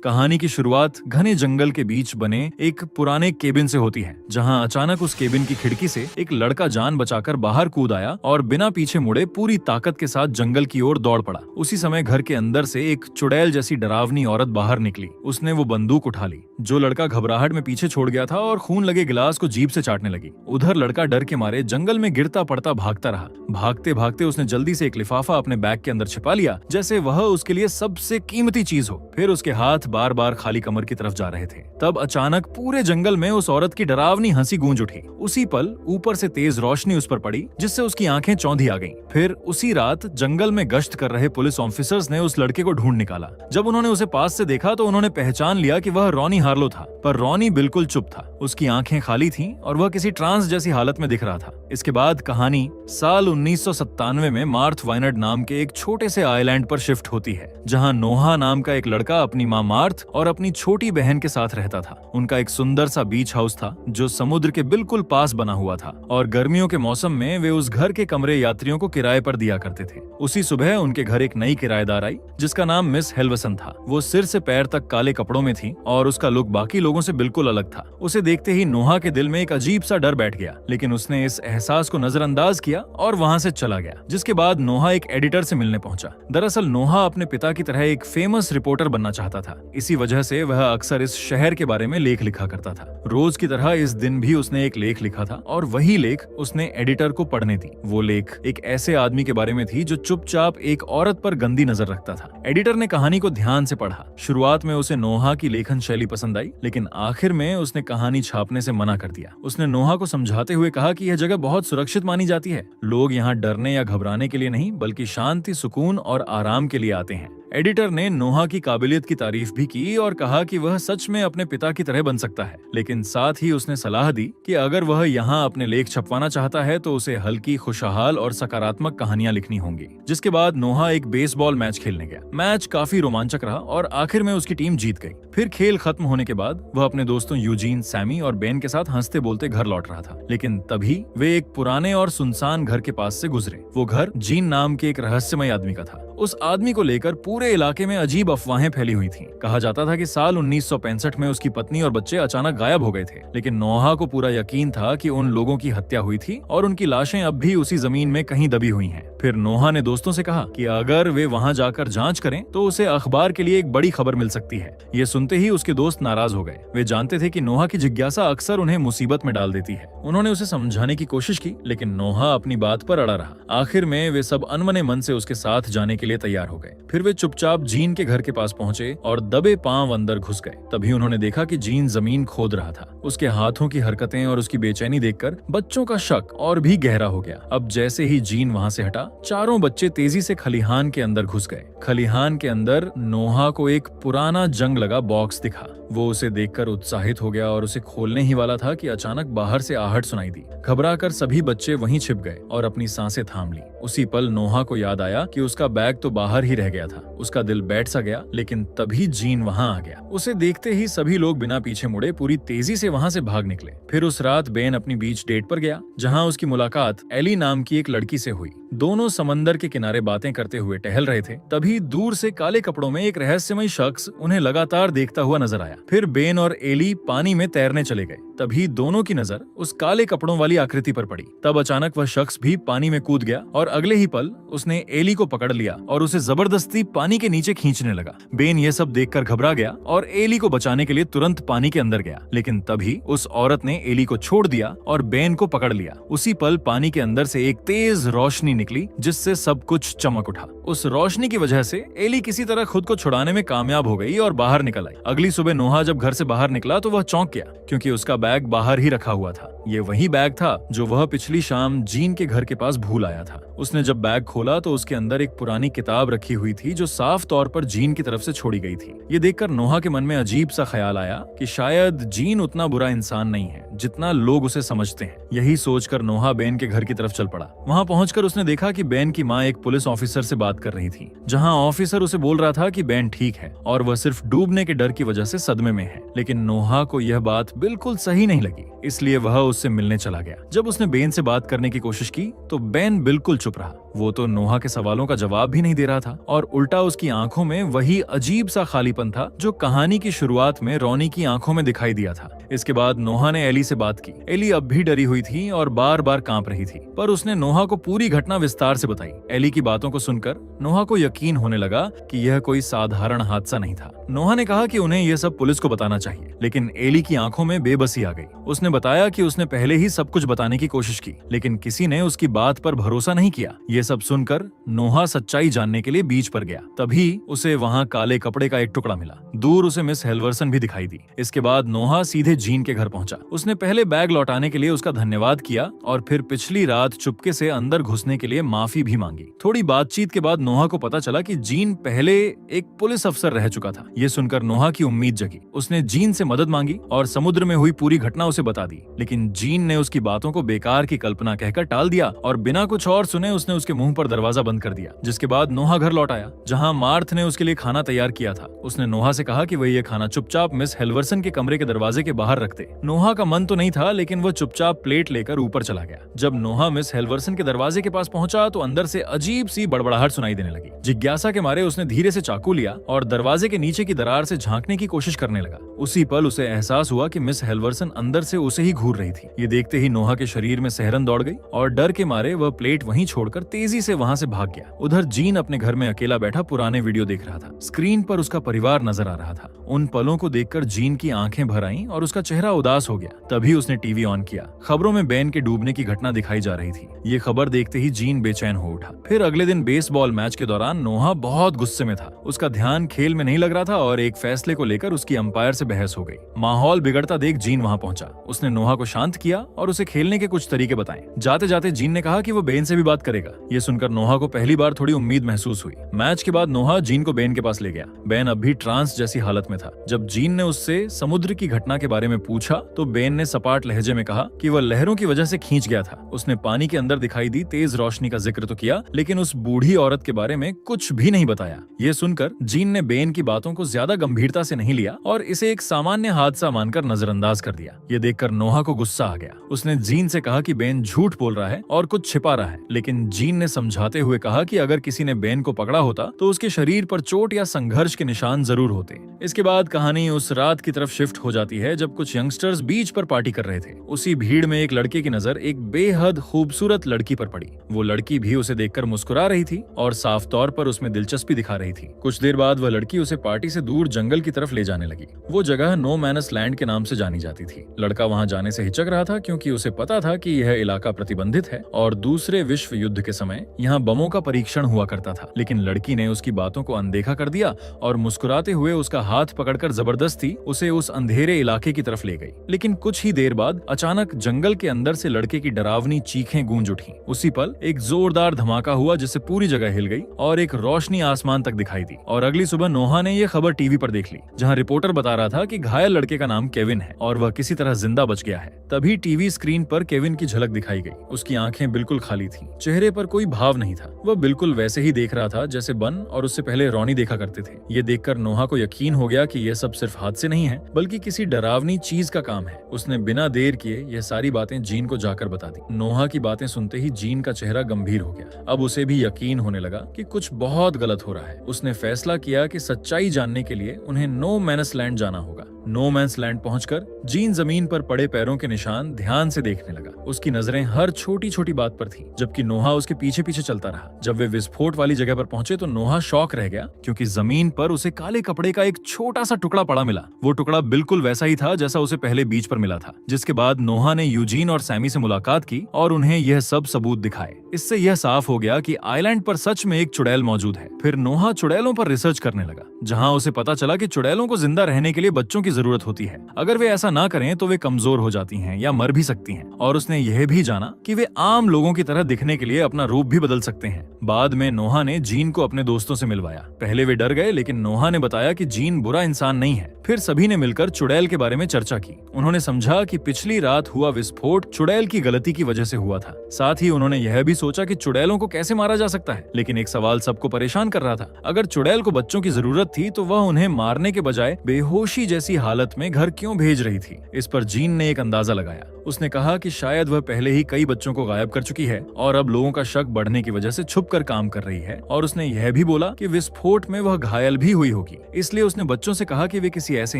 कहानी की शुरुआत घने जंगल के बीच बने एक पुराने केबिन से होती है, जहां अचानक उस केबिन की खिड़की से एक लड़का जान बचाकर बाहर कूद आया और बिना पीछे मुड़े पूरी ताकत के साथ जंगल की ओर दौड़ पड़ा। उसी समय घर के अंदर से एक चुड़ैल जैसी डरावनी औरत बाहर निकली। उसने वो बंदूक उठा ली। जो लड़का घबराहट में पीछे छोड़ गया था और खून लगे गिलास को जीभ से चाटने लगी। उधर लड़का डर के मारे जंगल में गिरता पड़ता भागता रहा। भागते भागते उसने जल्दी से एक लिफाफा अपने बैग के अंदर छिपा लिया, जैसे वह उसके लिए सबसे कीमती चीज हो। फिर उसके हाथ बार बार खाली कमर की तरफ जा रहे थे। तब अचानक पूरे जंगल में उस औरत की डरावनी हंसी गूंज उठी। उसी पल ऊपर से तेज रोशनी उस पर पड़ी, जिससे उसकी आंखें चौंधी आ गईं। फिर उसी रात जंगल में गश्त कर रहे पुलिस ऑफिसर्स ने उस लड़के को ढूंढ निकाला। जब उन्होंने उसे पास से देखा तो उन्होंने पहचान लिया कि वह रॉनी हार्लो था। पर रॉनी बिल्कुल चुप था। उसकी आंखें खाली थीं और वह किसी ट्रांस जैसी हालत में दिख रहा था। इसके बाद कहानी साल 1997 में मार्थ वाइनर्ड नाम के एक छोटे से आइलैंड पर शिफ्ट होती है, जहां नोहा नाम का एक लड़का अपनी मां मार्थ और अपनी छोटी बहन के साथ रहता था। उनका एक सुंदर सा बीच हाउस था जो समुद्र के बिल्कुल पास बना हुआ था और गर्मियों के मौसम में वे उस घर के कमरे यात्रियों को किराए पर दिया करते थे। उसी सुबह उनके घर एक नई किराएदार आई, जिसका नाम मिस हेल्वसन था। वो सिर से पैर तक काले कपड़ों में थी और उसका लुक बाकी लोगों से बिल्कुल अलग था। उसे देखते ही नोहा के दिल में एक अजीब सा डर बैठ गया, लेकिन उसने इस एहसास को नजरअंदाज किया और वहां से चला गया। जिसके बाद नोहा एक एडिटर से मिलने पहुंचा। दरअसल नोहा अपने पिता की तरह एक फेमस रिपोर्टर बनना चाहता था। इसी वजह से वह अक्सर इस शहर के बारे में लेख लिखा करता था। रोज की तरह इस दिन भी उसने एक लेख लिखा था और वही लेख उसने एडिटर को पढ़ने दी। वो लेख एक ऐसे आदमी के बारे में थी जो चुपचाप एक औरत पर गंदी नजर रखता था। एडिटर ने कहानी को ध्यान से पढ़ा। शुरुआत में उसे नोहा की लेखन शैली पसंद आई, लेकिन आखिर में उसने कहानी छापने से मना कर दिया। उसने नोहा को समझाते हुए कहा कि यह जगह बहुत सुरक्षित मानी जाती है। लोग यहाँ डरने या घबराने के लिए नहीं, बल्कि शांति, सुकून और आराम के लिए आते हैं। एडिटर ने नोहा की काबिलियत की तारीफ भी की और कहा कि वह सच में अपने पिता की तरह बन सकता है, लेकिन साथ ही उसने सलाह दी कि अगर वह यहाँ अपने लेख छपवाना चाहता है तो उसे हल्की, खुशहाल और सकारात्मक कहानियां लिखनी होंगी। जिसके बाद नोहा एक बेसबॉल मैच खेलने गया। मैच काफी रोमांचक रहा और आखिर में उसकी टीम जीत गई। फिर खेल खत्म होने के बाद वह अपने दोस्तों यूजीन, सैमी और बेन के साथ हंसते बोलते घर लौट रहा था, लेकिन तभी वे एक पुराने और सुनसान घर के पास से गुजरे। वो घर जीन नाम के एक रहस्यमय आदमी का था। उस आदमी को लेकर पूरे इलाके में अजीब अफवाहें फैली हुई थीं। कहा जाता था कि साल 1965 में उसकी पत्नी और बच्चे अचानक गायब हो गए थे, लेकिन नोहा को पूरा यकीन था कि उन लोगों की हत्या हुई थी और उनकी लाशें अब भी उसी जमीन में कहीं दबी हुई हैं। फिर नोहा ने दोस्तों से कहा कि अगर वे वहां जाकर जांच करें तो उसे अखबार के लिए एक बड़ी खबर मिल सकती है। ये सुनते ही उसके दोस्त नाराज हो गए। वे जानते थे कि नोहा की जिज्ञासा अक्सर उन्हें मुसीबत में डाल देती है। उन्होंने उसे समझाने की कोशिश की, लेकिन नोहा अपनी बात पर अड़ा रहा। आखिर में वे सब अनमने मन से उसके साथ जाने के लिए तैयार हो गए। फिर वे चुपचाप जीन के घर के पास पहुंचे और दबे पांव अंदर घुस गए। तभी उन्होंने देखा कि जीन जमीन खोद रहा था। उसके हाथों की हरकतें और उसकी बेचैनी देखकर बच्चों का शक और भी गहरा हो गया। अब जैसे ही जीन वहां से हटा, चारों बच्चे तेजी से खलिहान के अंदर घुस गए। खलिहान के अंदर नोहा को एक पुराना जंग लगा बॉक्स दिखा। वो उसे देखकर उत्साहित हो गया और उसे खोलने ही वाला था कि अचानक बाहर से आहट सुनाई दी। घबराकर सभी बच्चे वहीं छिप गए और अपनी सांसें थाम ली। उसी पल नोहा को याद आया कि उसका बैग तो बाहर ही रह गया था। उसका दिल बैठ सा गया, लेकिन तभी जीन वहां आ गया। उसे देखते ही सभी लोग बिना पीछे मुड़े पूरी तेजी से वहां से भाग निकले। फिर उस रात बेन अपनी बीच डेट पर गया, जहां उसकी मुलाकात एली नाम की एक लड़की से हुई। दोनों समंदर के किनारे बातें करते हुए टहल रहे थे। तभी दूर से काले कपड़ों में एक रहस्यमय शख्स उन्हें लगातार देखता हुआ नजर आया। फिर बेन और एली पानी में तैरने चले गए। तभी दोनों की नजर उस काले कपड़ों वाली आकृति पर पड़ी। तब अचानक वह शख्स भी पानी में कूद गया और अगले ही पल उसने एली को पकड़ लिया और उसे जबरदस्ती पानी के नीचे खींचने लगा। बेन ये सब देखकर घबरा गया और एली को बचाने के लिए तुरंत पानी के अंदर गया, लेकिन तभी उस औरत ने एली को छोड़ दिया और बेन को पकड़ लिया। उसी पल पानी के अंदर से एक तेज रोशनी निकली, जिससे सब कुछ चमक उठा। उस रोशनी की वजह से एली किसी तरह खुद को छुड़ाने में कामयाब हो गई और बाहर निकल आई। अगली सुबह नोहा जब घर से बाहर निकला तो वह चौंक गया, क्योंकि उसका बैग बाहर ही रखा हुआ था। ये वही बैग था जो वह पिछली शाम जीन के घर के पास भूल आया था। उसने जब बैग खोला तो उसके अंदर एक पुरानी किताब रखी हुई थी जो साफ तौर पर जीन की तरफ से छोड़ी गई थी। ये देखकर नोहा के मन में अजीब सा ख्याल आया कि शायद जीन उतना बुरा इंसान नहीं है जितना लोग उसे समझते हैं। यही सोचकर नोहा बेन के घर की तरफ चल पड़ा। वहां पहुंचकर उसने देखा कि बेन की माँ एक पुलिस ऑफिसर से बात कर रही थी, जहां ऑफिसर उसे बोल रहा था कि बेन ठीक है और वह सिर्फ डूबने के डर की वजह से सदमे में है। लेकिन नोहा को यह बात बिल्कुल सही नहीं लगी, इसलिए वह उससे मिलने चला गया। जब उसने बेन से बात करने की कोशिश की तो बेन बिल्कुल चुप रहा। वो तो नोहा के सवालों का जवाब भी नहीं दे रहा था और उल्टा उसकी आंखों में वही अजीब सा खालीपन था जो कहानी की शुरुआत में रोनी की आंखों में दिखाई दिया था। इसके बाद नोहा ने एली से बात की। एली अब भी डरी हुई थी और बार बार कांप रही थी, पर उसने नोहा को पूरी घटना विस्तार से बताई। एली की बातों को सुनकर नोहा को यकीन होने लगा कि यह कोई साधारण हादसा नहीं था। नोहा ने कहा कि उन्हें यह सब पुलिस को बताना चाहिए, लेकिन एली की आंखों में बेबसी आ गई। उसने बताया कि उसने पहले ही सब कुछ बताने की कोशिश की, लेकिन किसी ने उसकी बात पर भरोसा नहीं किया। ये सब सुनकर नोहा सच्चाई जानने के लिए बीच पर गया। तभी उसे वहाँ काले कपड़े का एक टुकड़ा मिला। दूर उसे मिस हेल्वर्सन भी दिखाई दी। इसके बाद नोहा सीधे जीन के घर पहुंचा। उसने पहले बैग लौटाने के लिए उसका धन्यवाद किया और फिर पिछली रात चुपके से अंदर घुसने के लिए माफी भी मांगी। थोड़ी बातचीत के बाद नोहा को पता चला कि जीन पहले एक पुलिस अफसर रह चुका था। ये सुनकर नोहा की उम्मीद जगी। उसने जीन से मदद मांगी और समुद्र में हुई पूरी घटना उसे बता दी, लेकिन जीन ने उसकी बातों को बेकार की कल्पना कहकर टाल दिया और बिना कुछ और सुने उसने उसके मुंह पर दरवाजा बंद कर दिया। जिसके बाद नोहा घर लौट आया, जहाँ मार्थ ने उसके लिए खाना तैयार किया था। उसने नोहा से कहा कि वह ये खाना चुपचाप मिस हेल्वर्सन के कमरे के दरवाजे के बाहर रख दे। नोहा का मन तो नहीं था, लेकिन वो चुपचाप प्लेट लेकर ऊपर चला गया। जब नोहा मिस हेल्वर्सन के दरवाजे के पास पहुंचा तो अंदर से अजीब सी बड़बड़ाहट सुनाई देने लगी। जिज्ञासा के मारे उसने धीरे से चाकू लिया और दरवाजे के नीचे की दरार से झांकने की कोशिश करने लगा। उसी पल उसे एहसास हुआ कि मिस हेल्वर्सन अंदर से उसे ही घूर रही थी। ये देखते ही नोहा के शरीर में सिहरन दौड़ गई और डर के मारे वह प्लेट वहीं छोड़कर तेजी से वहां से भाग गया। उधर जीन अपने घर में अकेला बैठा पुराने वीडियो देख रहा था। स्क्रीन पर उसका परिवार नजर आ रहा था। उन पलों को देखकर जीन की आंखें भर आईं और उसका चेहरा उदास हो गया। तभी उसने टीवी ऑन किया। खबरों में बेन के डूबने की घटना दिखाई जा रही थी। ये खबर देखते ही जीन बेचैन हो उठा। फिर अगले दिन बेसबॉल मैच के दौरान नोहा बहुत गुस्से में था। उसका ध्यान खेल में नहीं लग रहा था और एक फैसले को लेकर उसकी अंपायर से बहस हो गई। माहौल बिगड़ता देख जीन वहां पहुंचा। उसने नोहा को शांत किया और उसे खेलने के कुछ तरीके बताए। जाते जाते जीन ने कहा कि वो बेन से भी बात करेगा। ये सुनकर नोहा को पहली बार थोड़ी उम्मीद महसूस हुई। मैच के बाद नोहा जीन को बेन के पास ले गया। बेन अब भी ट्रांस जैसी हालत में था। जब जीन ने उससे समुद्र की घटना के बारे में पूछा तो बेन ने सपाट लहजे में कहा कि वह लहरों की वजह से खींच गया था। उसने पानी के अंदर दिखाई दी तेज रोशनी का जिक्र तो किया, लेकिन उस बूढ़ी औरत के बारे में कुछ भी नहीं बताया। ये सुनकर जीन ने बेन की बातों को ज्यादा गंभीरता से नहीं लिया और इसे एक सामान्य हादसा मानकर नजरअंदाज कर दिया। ये देखकर नोहा को गुस्सा आ गया। उसने जीन से कहा कि बेन झूठ बोल रहा है और कुछ छिपा रहा है, लेकिन जीन ने समझाते हुए कहा कि अगर किसी ने बेन को पकड़ा होता तो उसके शरीर पर चोट या संघर्ष के निशान जरूर होते। इसके बाद कहानी उस रात की तरफ शिफ्ट हो जाती है जब कुछ यंगस्टर्स बीच पर पार्टी कर रहे थे। उसी भीड़ में एक लड़के की नजर एक बेहद खूबसूरत लड़की पर पड़ी। वो लड़की भी उसे देखकर मुस्कुरा रही थी और साफ तौर पर उसमें दिलचस्पी दिखा रही थी। कुछ देर बाद वह लड़की उसे पार्टी से दूर जंगल की तरफ ले जाने लगी। वो जगह नो मैनस लैंड के नाम से जानी जाती थी। लड़का वहां जाने से हिचक रहा था क्योंकि उसे पता था कि यह इलाका प्रतिबंधित है और दूसरे विश्व युद्ध के समय यहाँ बमों का परीक्षण हुआ करता था। लेकिन लड़की ने उसकी बातों को अनदेखा कर दिया और मुस्कुराते हुए उसका हाथ पकड़कर जबरदस्ती उसे उस अंधेरे इलाके की तरफ ले गई। लेकिन कुछ ही देर बाद अचानक जंगल के अंदर से लड़के की डरावनी चीखें गूंज उठी। उसी पल एक जोरदार धमाका हुआ जिससे पूरी जगह हिल गई और एक रोशनी आसमान तक दिखाई दी। और अगली सुबह नोहा ने यह खबर टीवी पर देख ली, जहां रिपोर्टर बता रहा था कि घायल लड़के का नाम केविन है और वह किसी तरह जिंदा बच गया है। तभी टीवी स्क्रीन पर केविन की झलक दिखाई गई। उसकी आंखें बिल्कुल खाली थीं, चेहरे पर कोई भाव नहीं था। वह बिल्कुल वैसे ही देख रहा था जैसे बन और उससे पहले रोनी देखा करते थे। ये देखकर नोहा को यकीन हो गया कि यह सब सिर्फ हादसे नहीं है, बल्कि किसी डरावनी चीज का काम है। उसने बिना देर किए यह सारी बातें जीन को जाकर बता दी। नोहा की बातें सुनते ही जीन का चेहरा गंभीर हो गया। अब उसे भी यकीन होने लगा कि कुछ बहुत गलत हो रहा है। उसने फैसला किया कि सच्चाई जानने के लिए उन्हें नो मैनस लैंड जाना होगा। नो मैंस लैंड पहुंचकर जीन जमीन पर पड़े पैरों के निशान ध्यान से देखने लगा। उसकी नजरें हर छोटी छोटी बात पर थीं, जबकि नोहा उसके पीछे पीछे चलता रहा। जब वे विस्फोट वाली जगह पर पहुंचे तो नोहा शॉक रह गया, क्योंकि जमीन पर उसे काले कपड़े का एक छोटा सा टुकड़ा पड़ा मिला। वो टुकड़ा बिल्कुल वैसा ही था जैसा उसे पहले बीच पर मिला था। जिसके बाद नोहा ने यूजीन और सैमी से मुलाकात की और उन्हें यह सब सबूत दिखाए। इससे यह साफ हो गया कि आइलैंड पर सच में एक चुड़ैल मौजूद है। फिर नोहा चुड़ैलों पर रिसर्च करने लगा, जहाँ उसे पता चला कि चुड़ैलों को जिंदा रहने के लिए बच्चों की जरूरत होती है। अगर वे ऐसा ना करें तो वे कमजोर हो जाती हैं या मर भी सकती हैं। और उसने यह भी जाना कि वे आम लोगों की तरह दिखने के लिए अपना रूप भी बदल सकते हैं। बाद में नोहा ने जीन को अपने दोस्तों से मिलवाया। पहले वे डर गए, लेकिन नोहा ने बताया कि जीन बुरा इंसान नहीं है। फिर सभी ने मिलकर चुड़ैल के बारे में चर्चा की। उन्होंने समझा कि पिछली रात हुआ विस्फोट चुड़ैल की गलती की वजह से हुआ था। साथ ही उन्होंने यह भी सोचा कि चुड़ैलों को कैसे मारा जा सकता है। लेकिन एक सवाल सबको परेशान कर रहा था, अगर चुड़ैल को बच्चों की जरूरत थी तो वह उन्हें मारने के बजाय बेहोशी जैसी हालत में घर क्यों भेज रही थी। इस पर जीन ने एक अंदाजा लगाया। उसने कहा कि शायद वह पहले ही कई बच्चों को गायब कर चुकी है और अब लोगों का शक बढ़ने की वजह से छुप कर काम कर रही है। और उसने यह भी बोला कि विस्फोट में वह घायल भी हुई होगी। इसलिए उसने बच्चों से कहा कि वे किसी ऐसे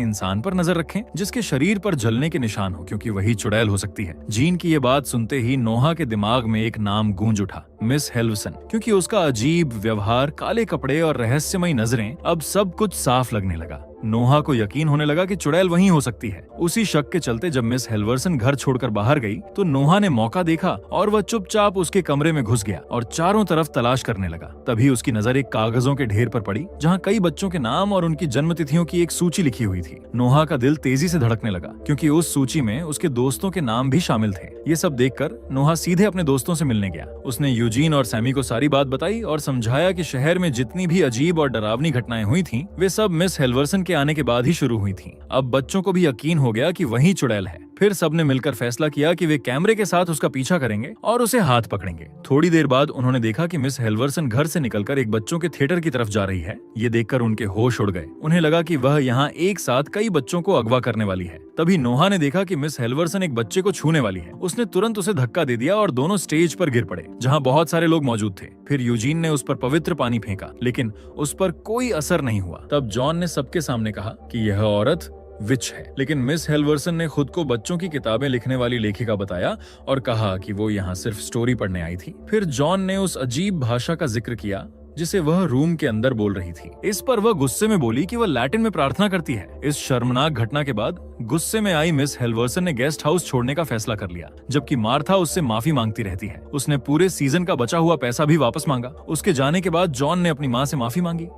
इंसान पर नजर रखें जिसके शरीर पर जलने के निशान हो, क्योंकि वही चुड़ैल हो सकती है। जीन की ये बात सुनते ही नोहा के दिमाग में एक नाम गूंज उठा, मिस हेल्वसन, क्योंकि उसका अजीब व्यवहार, काले कपड़े और रहस्यमयी नजरें, अब सब कुछ साफ लगने लगा। नोहा को यकीन होने लगा कि चुड़ैल वहीं हो सकती है। उसी शक के चलते जब मिस हेल्वरसन घर छोड़कर बाहर गई तो नोहा ने मौका देखा और वह चुपचाप उसके कमरे में घुस गया और चारों तरफ तलाश करने लगा। तभी उसकी नजर एक कागजों के ढेर पर पड़ी जहां कई बच्चों के नाम और उनकी जन्मतिथियों की एक सूची लिखी हुई थी। नोहा का दिल तेजी से धड़कने लगा क्योंकि उस सूची में उसके दोस्तों के नाम भी शामिल थे। ये सब देखकर नोहा सीधे अपने दोस्तों से मिलने गया। उसने यूजीन और सैमी को सारी बात बताई और समझाया कि शहर में जितनी भी अजीब और डरावनी घटनाएं हुई थीं, वे सब मिस हेल्वरसन के आने के बाद ही शुरू हुई थीं। अब बच्चों को भी यकीन हो गया कि वही चुड़ैल है। फिर सबने मिलकर फैसला किया कि वे कैमरे के साथ उसका पीछा करेंगे और उसे हाथ पकड़ेंगे। थोड़ी देर बाद उन्होंने देखा कि मिस हेल्वरसन घर से निकलकर एक बच्चों के थिएटर की तरफ जा रही है। ये देखकर उनके होश उड़ गए। उन्हें लगा कि वह यहाँ एक साथ कई बच्चों को अगवा करने वाली है। तभी नोहा ने देखा कि मिस हेल्वरसन एक बच्चे को छूने वाली है। उसने तुरंत उसे धक्का दे दिया और दोनों स्टेज पर गिर पड़े जहाँ बहुत सारे लोग मौजूद थे। फिर यूजीन ने उस पर पवित्र पानी फेंका, लेकिन उस पर कोई असर नहीं हुआ। तब जॉन ने सबके सामने कहा कि यह औरत विच है। लेकिन मिस हेल्वरसन ने खुद को बच्चों की किताबें लिखने वाली लेखिका बताया और कहा कि वो यहाँ सिर्फ स्टोरी पढ़ने आई थी। फिर जॉन ने उस अजीब भाषा का जिक्र किया जिसे वह रूम के अंदर बोल रही थी। इस पर वह गुस्से में बोली कि वह लैटिन में प्रार्थना करती है। इस शर्मनाक घटना के बाद गुस्से में आई मिस हेल्वरसन ने गेस्ट हाउस छोड़ने का फैसला कर लिया, जबकि मार्था उससे माफी मांगती रहती है। उसने पूरे सीजन का बचा हुआ पैसा भी वापस मांगा। उसके जाने के बाद जॉन ने अपनी माँ से माफी मांगी,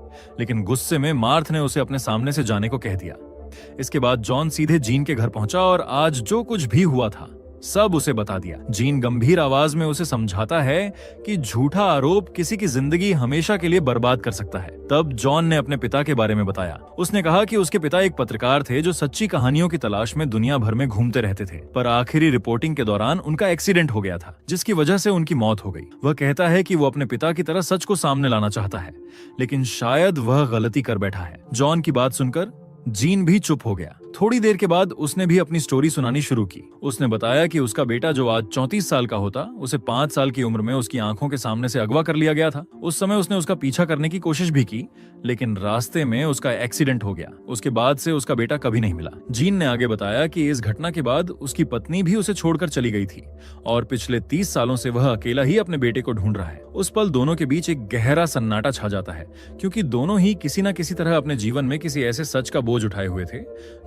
लेकिन गुस्से में मार्थ ने उसे अपने सामने से जाने को कह दिया। इसके बाद जॉन सीधे जीन के घर पहुंचा और आज जो कुछ भी हुआ था सब उसे बता दिया। जीन गंभीर आवाज में उसे समझाता है कि झूठा आरोप किसी की जिंदगी हमेशा के लिए बर्बाद कर सकता है। तब जॉन ने अपने पिता के बारे में बताया। उसने कहा कि उसके पिता एक पत्रकार थे जो सच्ची कहानियों की तलाश में दुनिया भर में घूमते रहते थे, पर आखिरी रिपोर्टिंग के दौरान उनका एक्सीडेंट हो गया था जिसकी वजह से उनकी मौत हो गई। वह कहता है कि वो अपने पिता की तरह सच को सामने लाना चाहता है, लेकिन शायद वह गलती कर बैठा है। जॉन की बात सुनकर जीन भी चुप हो गया। थोड़ी देर के बाद उसने भी अपनी स्टोरी सुनानी शुरू की। उसने बताया कि उसका बेटा जो आज 34 साल का होता, उसे 5 साल की उम्र में उसकी आंखों के सामने से अगवा कर लिया गया था। उस समय उसने उसका पीछा करने की कोशिश भी की, लेकिन रास्ते में उसका एक्सीडेंट हो गया। उसके बाद से उसका बेटा कभी नहीं मिला। जीन ने आगे बताया कि इस घटना के बाद उसकी पत्नी भी उसे छोड़कर चली गई थी और पिछले 30 सालों से वह अकेला ही अपने बेटे को ढूंढ रहा है। उस पल दोनों के बीच एक गहरा सन्नाटा छा जाता है, क्योंकि दोनों ही किसी न किसी तरह अपने जीवन में किसी ऐसे सच का बोझ उठाए हुए थे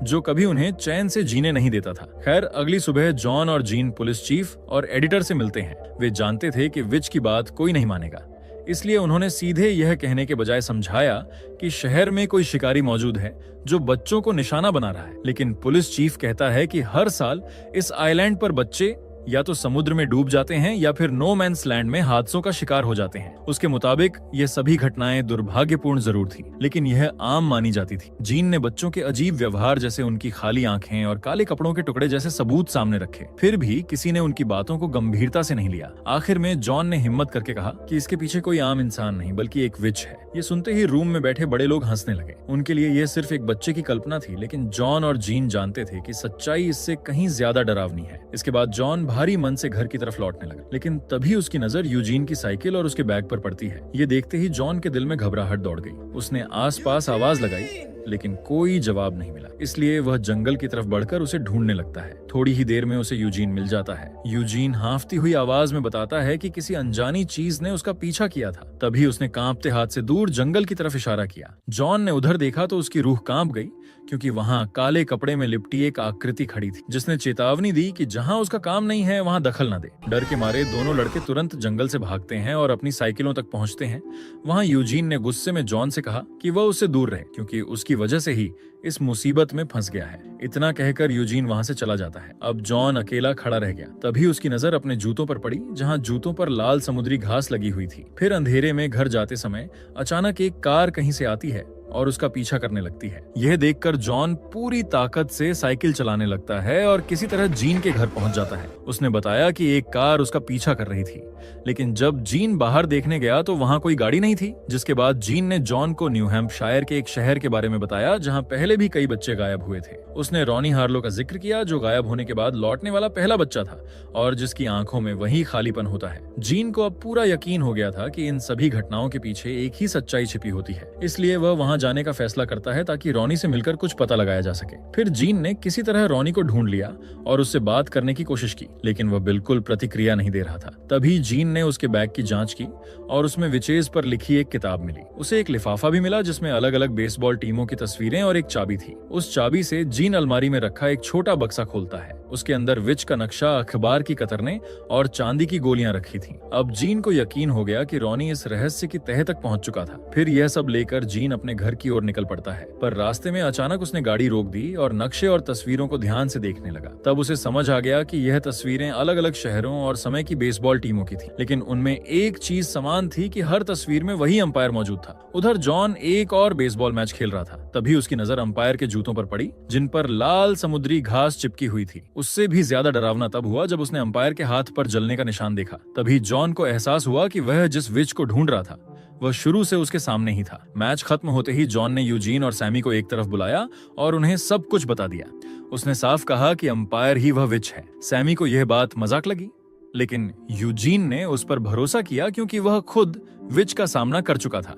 जो कभी उन्हें चैन से जीने नहीं देता था। खैर, अगली सुबह जॉन और जीन पुलिस चीफ और एडिटर से मिलते हैं। वे जानते थे कि विच की बात कोई नहीं मानेगा, इसलिए उन्होंने सीधे यह कहने के बजाय समझाया कि शहर में कोई शिकारी मौजूद है जो बच्चों को निशाना बना रहा है। लेकिन पुलिस चीफ कहता है कि हर साल इस आइलैंड पर बच्चे या तो समुद्र में डूब जाते हैं या फिर नो मैंस लैंड में हादसों का शिकार हो जाते हैं। उसके मुताबिक ये सभी घटनाएं दुर्भाग्यपूर्ण जरूर थी, लेकिन यह आम मानी जाती थी। जीन ने बच्चों के अजीब व्यवहार जैसे उनकी खाली आंखें और काले कपड़ों के टुकड़े जैसे सबूत सामने रखे, फिर भी किसी ने उनकी बातों को गंभीरता से नहीं लिया। आखिर में जॉन ने हिम्मत करके कहा कि इसके पीछे कोई आम इंसान नहीं बल्कि एक विच है। ये सुनते ही रूम में बैठे बड़े लोग हंसने लगे। उनके लिए यह सिर्फ एक बच्चे की कल्पना थी, लेकिन जॉन और जीन जानते थे कि सच्चाई इससे कहीं ज्यादा डरावनी है। इसके बाद जॉन भारी मन से घर की तरफ लौटने लगा, लेकिन तभी उसकी नजर यूजीन की साइकिल और उसके बैग पर पड़ती है। ये देखते ही जॉन के दिल में घबराहट दौड़ गई। उसने आसपास आवाज लगाई, लेकिन कोई जवाब नहीं मिला, इसलिए वह जंगल की तरफ बढ़कर उसे ढूंढने लगता है। थोड़ी ही देर में उसे यूजीन मिल जाता है। यूजीन हांफती हुई आवाज में बताता है कि किसी अनजानी चीज ने उसका पीछा किया था। तभी उसने कांपते हाथ से दूर जंगल की तरफ इशारा किया। जॉन ने उधर देखा तो उसकी रूह कांप गई, क्योंकि वहां काले कपड़े में लिपटी एक आकृति खड़ी थी जिसने चेतावनी दी कि जहां उसका काम नहीं है वहां दखल न दे। डर के मारे दोनों लड़के तुरंत जंगल से भागते हैं और अपनी साइकिलों तक पहुंचते हैं। वहां यूजीन ने गुस्से में जॉन से कहा कि वह उससे दूर रहे, क्योंकि उसकी वजह से ही इस मुसीबत में फंस गया है। इतना कहकर यूजीन वहां से चला जाता है। अब जॉन अकेला खड़ा रह गया। तभी उसकी नजर अपने जूतों पर पड़ी, जहां जूतों पर लाल समुद्री घास लगी हुई थी। फिर अंधेरे में घर जाते समय अचानक एक कार कहीं से आती है। और उसका पीछा करने लगती है। यह देखकर जॉन पूरी ताकत से साइकिल चलाने लगता है और किसी तरह जीन के घर पहुंच जाता है। उसने बताया कि एक कार उसका पीछा कर रही थी, लेकिन जब जीन बाहर देखने गया तो वहां कोई गाड़ी नहीं थी। जिसके बाद जीन ने जॉन को न्यू हैम्पशायर के एक शहर के बारे में बताया जहां पहले भी कई बच्चे गायब हुए थे। उसने रॉनी हार्लो का जिक्र किया जो गायब होने के बाद लौटने वाला पहला बच्चा था और जिसकी आंखों में वही खालीपन होता है। जीन को अब पूरा यकीन हो गया था कि इन सभी घटनाओं के पीछे एक ही सच्चाई छिपी होती है, इसलिए वह वहां जाने का फैसला करता है ताकि रॉनी से मिलकर कुछ पता लगाया जा सके। फिर जीन ने किसी तरह रॉनी को ढूंढ लिया और उससे बात करने की कोशिश की, लेकिन वह बिल्कुल प्रतिक्रिया नहीं दे रहा था। तभी जीन ने उसके बैग की जांच की और उसमें विचेज पर लिखी एक किताब मिली। उसे एक लिफाफा भी मिला जिसमें अलग अलग बेसबॉल टीमों की तस्वीरें और एक चाबी थी। उस चाबी से जीन अलमारी में रखा एक छोटा बक्सा खोलता है। उसके अंदर विच का नक्शा, अखबार की कतरने और चांदी की गोलियां रखी थीं। अब जीन को यकीन हो गया कि रॉनी इस रहस्य की तह तक पहुंच चुका था। फिर यह सब लेकर जीन अपने घर की ओर निकल पड़ता है, पर रास्ते में अचानक उसने गाड़ी रोक दी और नक्शे और तस्वीरों को ध्यान से देखने लगा। तब उसे समझ आ गया कि यह तस्वीरें अलग अलग शहरों और समय की बेसबॉल टीमों की थी, लेकिन उनमें एक चीज समान थी कि हर तस्वीर में वही अंपायर मौजूद था। उधर जॉन एक और बेसबॉल मैच खेल रहा था। तभी उसकी नजर अंपायर के जूतों पर पड़ी जिन पर लाल समुद्री घास चिपकी हुई थी। उससे भी ज्यादा डरावना तब हुआ जब उसने अंपायर के हाथ पर जलने का निशान देखा। तभी जॉन को एहसास हुआ कि वह जिस विच को ढूंढ रहा था वह शुरू से उसके सामने ही था। मैच खत्म होते ही जॉन ने यूजीन और सैमी को एक तरफ बुलाया और उन्हें सब कुछ बता दिया। उसने साफ कहा कि अंपायर ही वह विच है। सैमी को यह बात मजाक लगी, लेकिन यूजीन ने उस पर भरोसा किया क्योंकि वह खुद विच का सामना कर चुका था।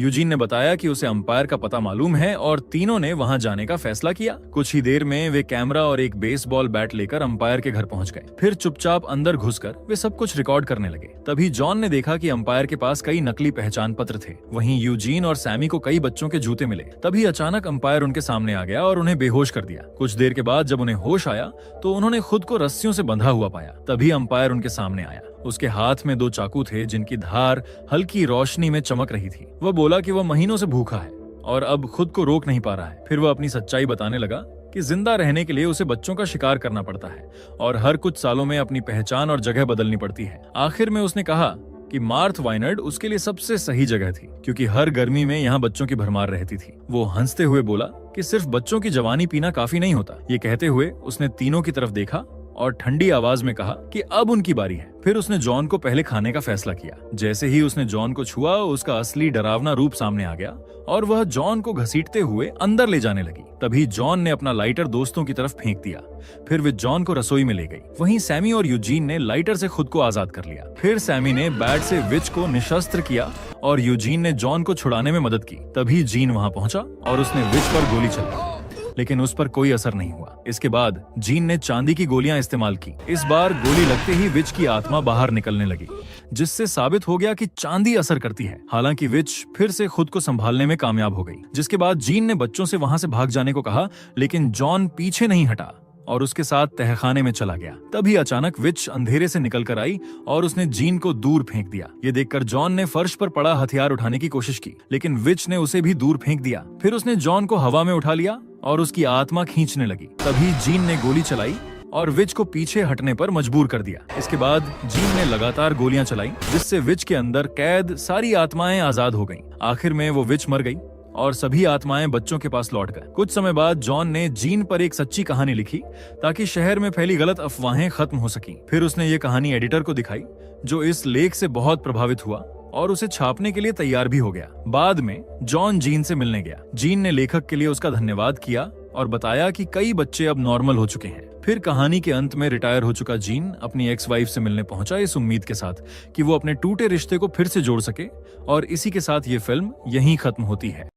यूजीन ने बताया कि उसे अंपायर का पता मालूम है और तीनों ने वहां जाने का फैसला किया। कुछ ही देर में वे कैमरा और एक बेसबॉल बैट लेकर अंपायर के घर पहुंच गए। फिर चुपचाप अंदर घुसकर वे सब कुछ रिकॉर्ड करने लगे। तभी जॉन ने देखा कि अंपायर के पास कई नकली पहचान पत्र थे। वहीं यूजीन और सैमी को कई बच्चों के जूते मिले। तभी अचानक अंपायर उनके सामने आ गया और उन्हें बेहोश कर दिया। कुछ देर के बाद जब उन्हें होश आया तो उन्होंने खुद को रस्सियों से बंधा हुआ पाया। तभी अंपायर उनके सामने आया। उसके हाथ में 2 चाकू थे जिनकी धार हल्की रोशनी में चमक रही थी। वह बोला कि वह महीनों से भूखा है और अब खुद को रोक नहीं पा रहा है। फिर वह अपनी सच्चाई बताने लगा कि जिंदा रहने के लिए उसे बच्चों का शिकार करना पड़ता है और हर कुछ सालों में अपनी पहचान और जगह बदलनी पड़ती है। आखिर में उसने कहा कि मार्थ वाइनर्ड उसके लिए सबसे सही जगह थी क्योंकि हर गर्मी में यहाँ बच्चों की भरमार रहती थी। वो हंसते हुए बोला कि सिर्फ बच्चों की जवानी पीना काफी नहीं होता। ये कहते हुए उसने तीनों की तरफ देखा और ठंडी आवाज में कहा कि अब उनकी बारी है। फिर उसने जॉन को पहले खाने का फैसला किया। जैसे ही उसने जॉन को छुआ उसका असली डरावना रूप सामने आ गया और वह जॉन को घसीटते हुए अंदर ले जाने लगी। तभी जॉन ने अपना लाइटर दोस्तों की तरफ फेंक दिया। फिर वे जॉन को रसोई में ले गई। वहीं सैमी और यूजीन ने लाइटर से खुद को आजाद कर लिया। फिर सैमी ने बैट से विच को निशस्त्र किया और यूजीन ने जॉन को छुड़ाने में मदद की। तभी जीन वहां पहुंचा और उसने विच पर गोली चलाई, लेकिन उस पर कोई असर नहीं हुआ। इसके बाद जीन ने चांदी की गोलियां इस्तेमाल की। इस बार गोली लगते ही विच की आत्मा बाहर निकलने लगी, जिससे साबित हो गया कि चांदी असर करती है। हालांकि विच फिर से खुद को संभालने में कामयाब हो गई। जिसके बाद जीन ने बच्चों से वहां से भाग जाने को कहा, लेकिन जॉन पीछे नहीं हटा और उसके साथ तहखाने में चला गया। तभी अचानक विच अंधेरे से निकल कर आई और उसने जीन को दूर फेंक दिया। ये देखकर जॉन ने फर्श पर पड़ा हथियार उठाने की कोशिश की, लेकिन विच ने उसे भी दूर फेंक दिया। फिर उसने जॉन को हवा में उठा लिया और उसकी आत्मा खींचने लगी। तभी जीन ने गोली चलाई और विच को पीछे हटने पर मजबूर कर दिया। इसके बाद जीन ने लगातार गोलियां चलाई, जिससे विच के अंदर कैद सारी आत्माएं आजाद हो गईं। आखिर में वो विच मर गई और सभी आत्माएं बच्चों के पास लौट गए। कुछ समय बाद जॉन ने जीन पर एक सच्ची कहानी लिखी ताकि शहर में फैली गलत अफवाहें खत्म हो सकी। फिर उसने ये कहानी एडिटर को दिखाई, जो इस लेख से बहुत प्रभावित हुआ और उसे छापने के लिए तैयार भी हो गया। बाद में जॉन जीन से मिलने गया। जीन ने लेखक के लिए उसका धन्यवाद किया और बताया कि कई बच्चे अब नॉर्मल हो चुके हैं। फिर कहानी के अंत में रिटायर हो चुका जीन अपनी एक्स वाइफ से मिलने पहुंचा, इस उम्मीद के साथ कि वो अपने टूटे रिश्ते को फिर से जोड़ सके। और इसी के साथ ये फिल्म यहीं खत्म होती है।